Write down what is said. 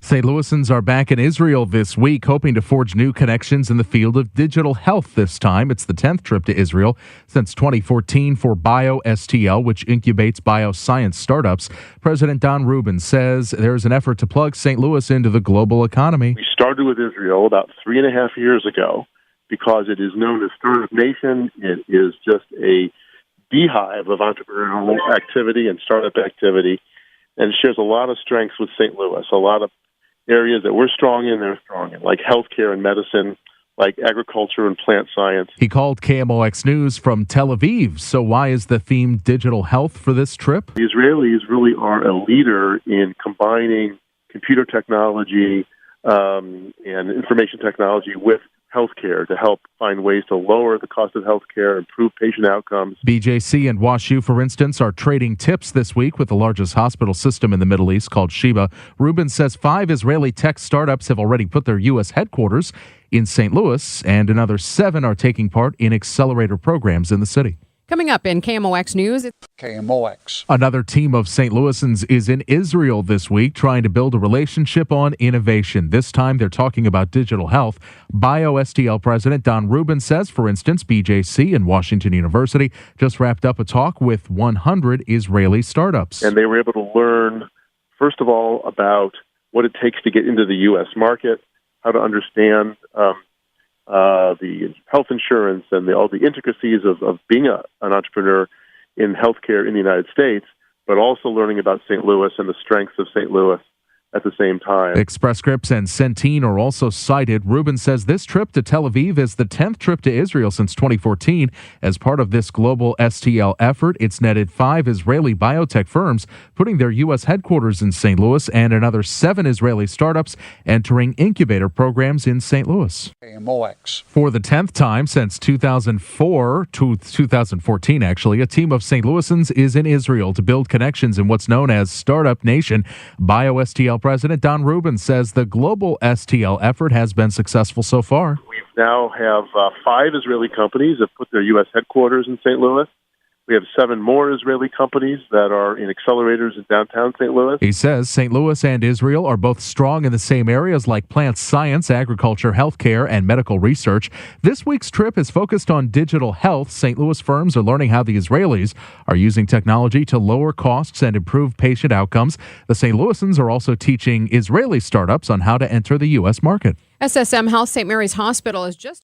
St. Louisans are back in Israel this week, hoping to forge new connections in the field of digital health this time. It's the 10th trip to Israel since 2014 for BioSTL, which incubates bioscience startups. President Don Rubin says there's an effort to plug St. Louis into the global economy. We started with Israel about 3.5 years ago because it is known as Startup Nation. It is just a beehive of entrepreneurial activity and startup activity, and it shares a lot of strengths with St. Louis, a lot of areas that we're strong in, they're strong in, like healthcare and medicine, like agriculture and plant science. He called KMOX News from Tel Aviv. So why is the theme digital health for this trip? The Israelis really are a leader in combining computer technology and information technology with healthcare to help find ways to lower the cost of healthcare, improve patient outcomes. BJC and WashU, for instance, are trading tips this week with the largest hospital system in the Middle East called Sheba. Rubin says 5 Israeli tech startups have already put their U.S. headquarters in St. Louis, and another 7 are taking part in accelerator programs in the city. Coming up in KMOX News. KMOX. Another team of St. Louisans is in Israel this week trying to build a relationship on innovation. This time they're talking about digital health. BioSTL President Don Rubin says, for instance, BJC and Washington University just wrapped up a talk with 100 Israeli startups. And they were able to learn, first of all, about what it takes to get into the U.S. market, how to understand the health insurance and all the intricacies of being an entrepreneur in healthcare in the United States, but also learning about St. Louis and the strengths of St. Louis at the same time. Express Scripts and Centene are also cited. Rubin says this trip to Tel Aviv is the 10th trip to Israel since 2014. As part of this global STL effort, it's netted 5 Israeli biotech firms putting their U.S. headquarters in St. Louis and another 7 Israeli startups entering incubator programs in St. Louis. KMOX. For the 10th time since 2004 to 2014, actually, a team of St. Louisans is in Israel to build connections in what's known as Startup Nation. BioSTL President Don Rubin says the global STL effort has been successful so far. We now have 5 Israeli companies that put their U.S. headquarters in St. Louis. We have 7 more Israeli companies that are in accelerators in downtown St. Louis. He says St. Louis and Israel are both strong in the same areas like plant science, agriculture, healthcare, and medical research. This week's trip is focused on digital health. St. Louis firms are learning how the Israelis are using technology to lower costs and improve patient outcomes. The St. Louisans are also teaching Israeli startups on how to enter the U.S. market. SSM Health St. Mary's Hospital is just